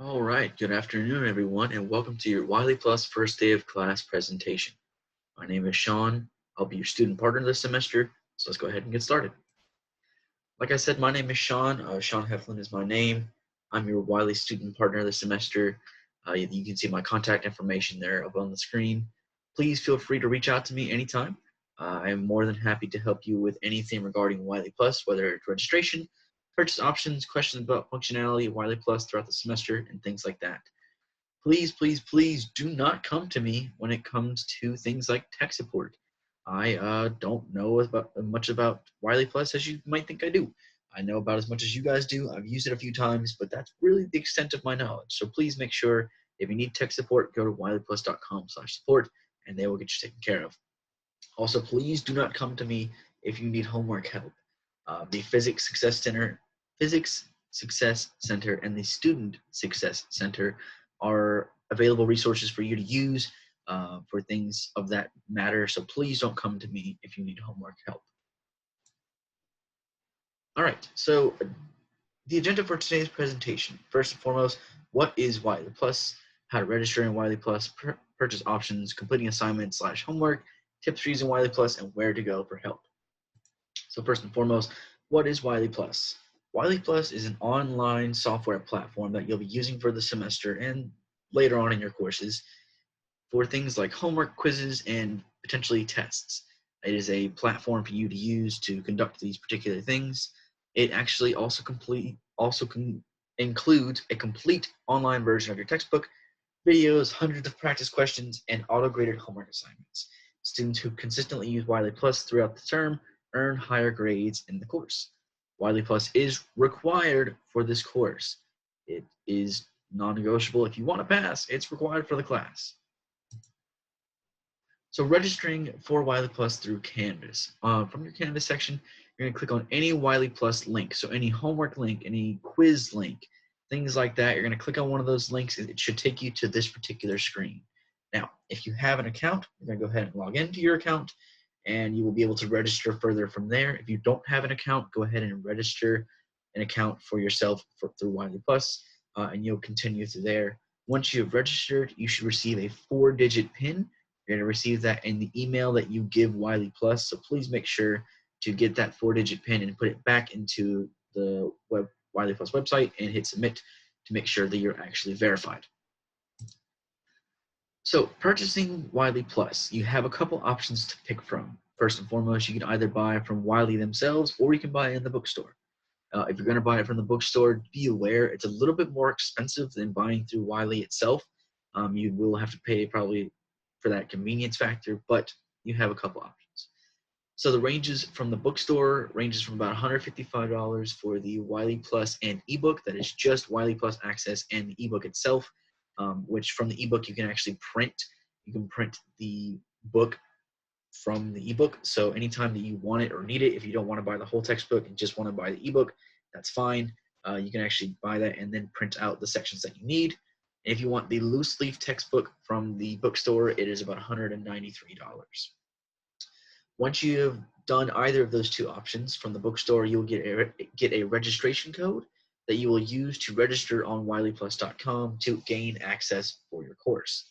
All right, good afternoon, everyone, and welcome to your WileyPLUS first day of class presentation. My name is Sean. I'll be your student partner this semester, so let's go ahead and get started. Like I said, my name is Sean. Sean Heflin is my name. I'm your Wiley student partner this semester. You can see my contact information there up on the screen. Please feel free to reach out to me anytime. I am more than happy to help you with anything regarding WileyPLUS, whether it's registration, purchase options, questions about functionality, WileyPLUS throughout the semester, and things like that. Please, please, please do not come to me when it comes to things like tech support. I don't know much about WileyPLUS as you might think I do. I know about as much as you guys do. I've used it a few times, but that's really the extent of my knowledge. So please make sure if you need tech support, go to wileyplus.com/support and they will get you taken care of. Also, please do not come to me if you need homework help. The Physics Success Center and the Student Success Center are available resources for you to use for things of that matter. So please don't come to me if you need homework help. All right, so the agenda for today's presentation. First and foremost, what is WileyPLUS, how to register in WileyPLUS, purchase options, completing assignments / homework, tips for using WileyPLUS, and where to go for help. So first and foremost, what is WileyPLUS? WileyPLUS is an online software platform that you'll be using for the semester and later on in your courses for things like homework, quizzes, and potentially tests. It is a platform for you to use to conduct these particular things. It actually also includes a complete online version of your textbook, videos, hundreds of practice questions, and auto-graded homework assignments. Students who consistently use WileyPLUS throughout the term earn higher grades in the course. WileyPLUS is required for this course. It is non-negotiable. If you want to pass, it's required for the class. So registering for WileyPLUS through Canvas. From your Canvas section, you're going to click on any WileyPLUS link. So any homework link, any quiz link, things like that. You're going to click on one of those links and it should take you to this particular screen. Now, if you have an account, you're going to go ahead and log into your account and you will be able to register further from there. If you don't have an account, go ahead and register an account for yourself through WileyPLUS and you'll continue through there. Once you have registered, you should receive a 4-digit PIN. You're going to receive that in the email that you give WileyPLUS. So please make sure to get that 4-digit PIN and put it back into the WileyPLUS website and hit submit to make sure that you're actually verified. So purchasing WileyPLUS, you have a couple options to pick from. First and foremost, you can either buy from Wiley themselves or you can buy it in the bookstore. If you're going to buy it from the bookstore, be aware it's a little bit more expensive than buying through Wiley itself. You will have to pay probably for that convenience factor, but you have a couple options. So the ranges from the bookstore ranges from about $155 for the WileyPLUS and ebook. That is just WileyPLUS Access and the ebook itself, which from the ebook you can actually print. You can print the book from the ebook. So anytime that you want it or need it, if you don't want to buy the whole textbook and just want to buy the ebook, that's fine. You can actually buy that and then print out the sections that you need. If you want the loose leaf textbook from the bookstore, it is about $193. Once you have done either of those two options from the bookstore, you'll get a registration code that you will use to register on wileyplus.com to gain access for your course.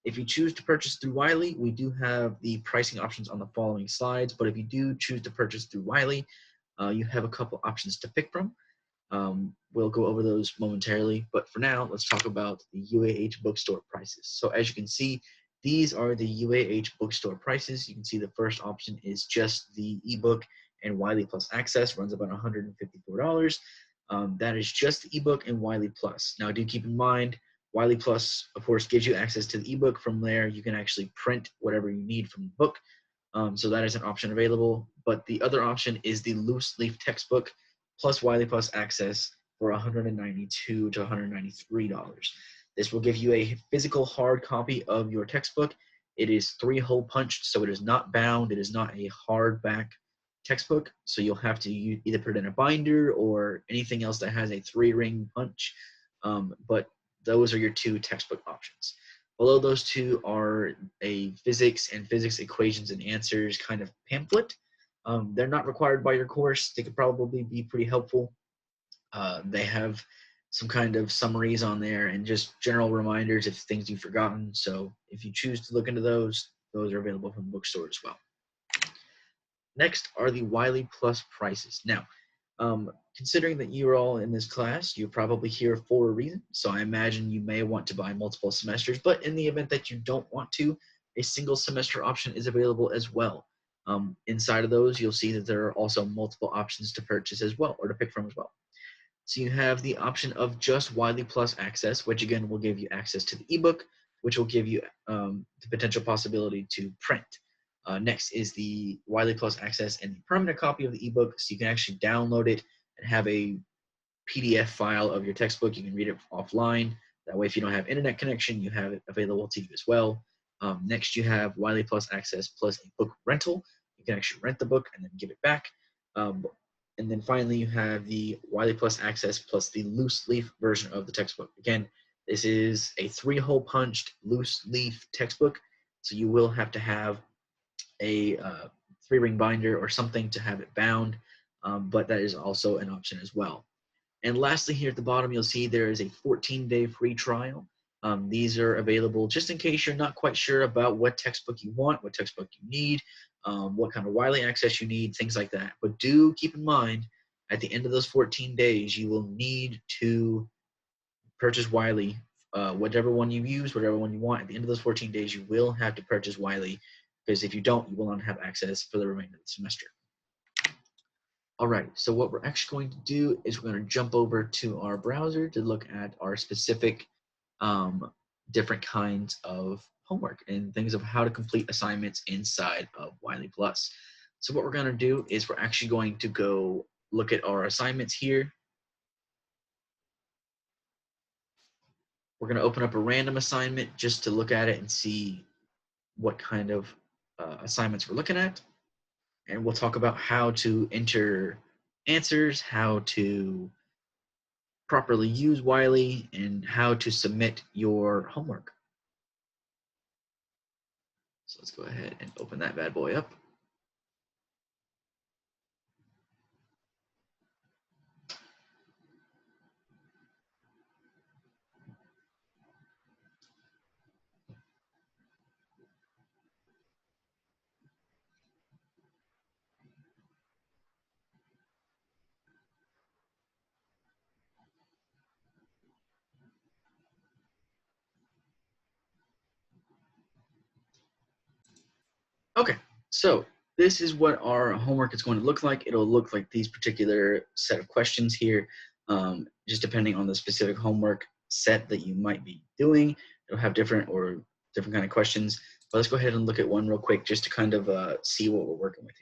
If you choose to purchase through Wiley, we do have the pricing options on the following slides, but if you do choose to purchase through Wiley, you have a couple options to pick from. We'll go over those momentarily, but for now, let's talk about the UAH bookstore prices. So as you can see, these are the UAH bookstore prices. You can see the first option is just the ebook and WileyPLUS Access, runs about $154. That is just the ebook and WileyPLUS. Now do keep in mind, WileyPLUS, of course, gives you access to the ebook. From there, you can actually print whatever you need from the book. So that is an option available. But the other option is the loose leaf textbook plus WileyPLUS Access for $192 to $193. This will give you a physical hard copy of your textbook. It is 3-hole punched, so it is not bound. It is not a hardback textbook, so you'll have to either put it in a binder or anything else that has a 3-ring punch. But those are your two textbook options. Although those two are a physics and physics equations and answers kind of pamphlet, they're not required by your course. They could probably be pretty helpful. They have some kind of summaries on there and just general reminders if things you've forgotten. So if you choose to look into those are available from the bookstore as well. Next are the WileyPLUS prices. Now, considering that you're all in this class, you're probably here for a reason. So I imagine you may want to buy multiple semesters, but in the event that you don't want to, a single semester option is available as well. Inside of those, you'll see that there are also multiple options to purchase as well, or to pick from as well. So you have the option of just WileyPLUS access, which again will give you access to the ebook, which will give you the potential possibility to print. Next is the WileyPLUS access and the permanent copy of the ebook, so you can actually download it and have a PDF file of your textbook. You can read it offline. That way, if you don't have internet connection, you have it available to you as well. Next, you have WileyPLUS access plus a book rental. You can actually rent the book and then give it back. And then finally, you have the WileyPLUS access plus the loose leaf version of the textbook. Again, this is a 3-hole punched loose leaf textbook, so you will have to have a 3-ring binder or something to have it bound, but that is also an option as well. And lastly, here at the bottom, you'll see there is a 14-day free trial. These are available just in case you're not quite sure about what textbook you want, what textbook you need, what kind of Wiley access you need, things like that. But do keep in mind, at the end of those 14 days, you will need to purchase Wiley, whatever one you use, whatever one you want. At the end of those 14 days, you will have to purchase Wiley, because if you don't, you will not have access for the remainder of the semester. All right, so what we're actually going to do is we're going to jump over to our browser to look at our specific different kinds of homework and things of how to complete assignments inside of WileyPLUS. So what we're going to do is we're actually going to go look at our assignments here. We're going to open up a random assignment just to look at it and see what kind of assignments we're looking at. And we'll talk about how to enter answers, how to properly use Wiley, and how to submit your homework. So let's go ahead and open that bad boy up. Okay, so this is what our homework is going to look like. It'll look like these particular set of questions here, just depending on the specific homework set that you might be doing. It'll have different kind of questions. But let's go ahead and look at one real quick just to kind of see what we're working with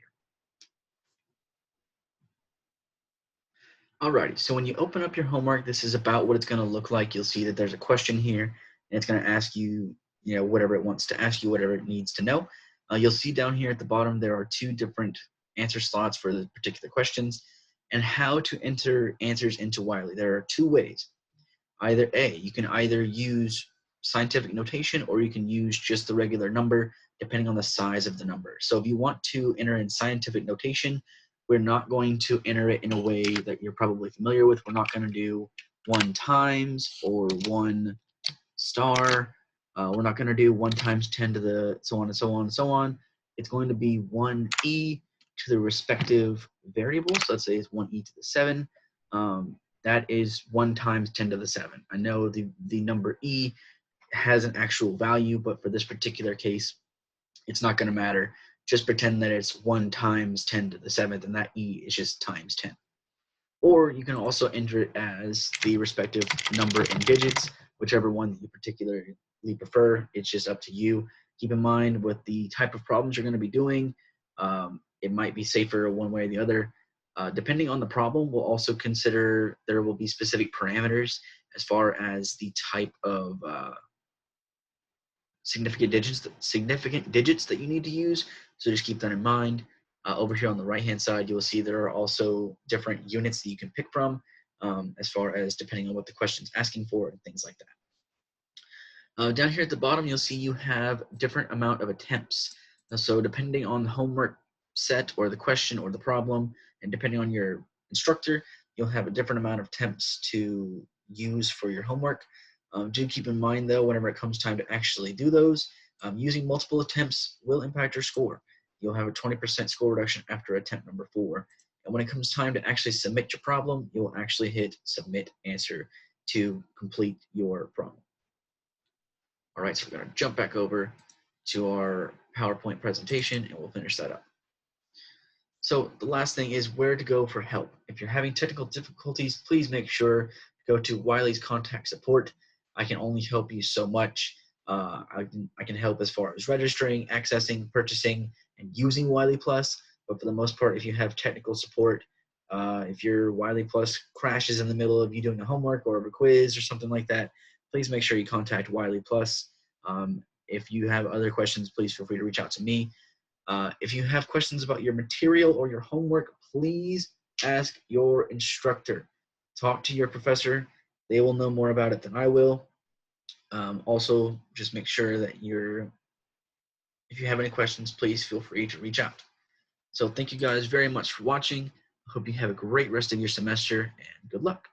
here. Alrighty, so when you open up your homework, this is about what it's going to look like. You'll see that there's a question here, and it's going to ask you, whatever it wants to ask you, whatever it needs to know. You'll see down here at the bottom, there are 2 different answer slots for the particular questions, and how to enter answers into Wiley. There are 2 ways. Either A, you can either use scientific notation, or you can use just the regular number, depending on the size of the number. So if you want to enter in scientific notation, we're not going to enter it in a way that you're probably familiar with. We're not going to do 1 times or 1 star. We're not going to do 1 times 10 to the so on and so on and so on. It's going to be 1e to the respective variable. So let's say it's 1e to the 7. That is 1 times 10 to the 7. I know the number e has an actual value, but for this particular case, it's not going to matter. Just pretend that it's 1 times 10 to the 7th, and that e is just times 10. Or you can also enter it as the respective number in digits, whichever one that you particularly prefer. It's just up to you. Keep in mind with the type of problems you're going to be doing, it might be safer one way or the other. Depending on the problem, we'll also consider there will be specific parameters as far as the type of significant digits that you need to use. So just keep that in mind. Over here on the right-hand side, you'll see there are also different units that you can pick from as far as depending on what the question's asking for and things like that. Down here at the bottom, you'll see you have different amount of attempts. So depending on the homework set or the question or the problem, and depending on your instructor, you'll have a different amount of attempts to use for your homework. Do keep in mind, though, whenever it comes time to actually do those, using multiple attempts will impact your score. You'll have a 20% score reduction after attempt number 4. And when it comes time to actually submit your problem, you'll actually hit submit answer to complete your problem. All right, so we're going to jump back over to our PowerPoint presentation, and we'll finish that up. So the last thing is where to go for help. If you're having technical difficulties, please make sure to go to Wiley's contact support. I can only help you so much. I can help as far as registering, accessing, purchasing, and using WileyPLUS. But for the most part, if you have technical support, if your WileyPLUS crashes in the middle of you doing a homework or a quiz or something like that, please make sure you contact WileyPLUS. If you have other questions, please feel free to reach out to me. If you have questions about your material or your homework, please ask your instructor. Talk to your professor. They will know more about it than I will. Also, just make sure that if you have any questions, please feel free to reach out. So thank you guys very much for watching. I hope you have a great rest of your semester, and good luck.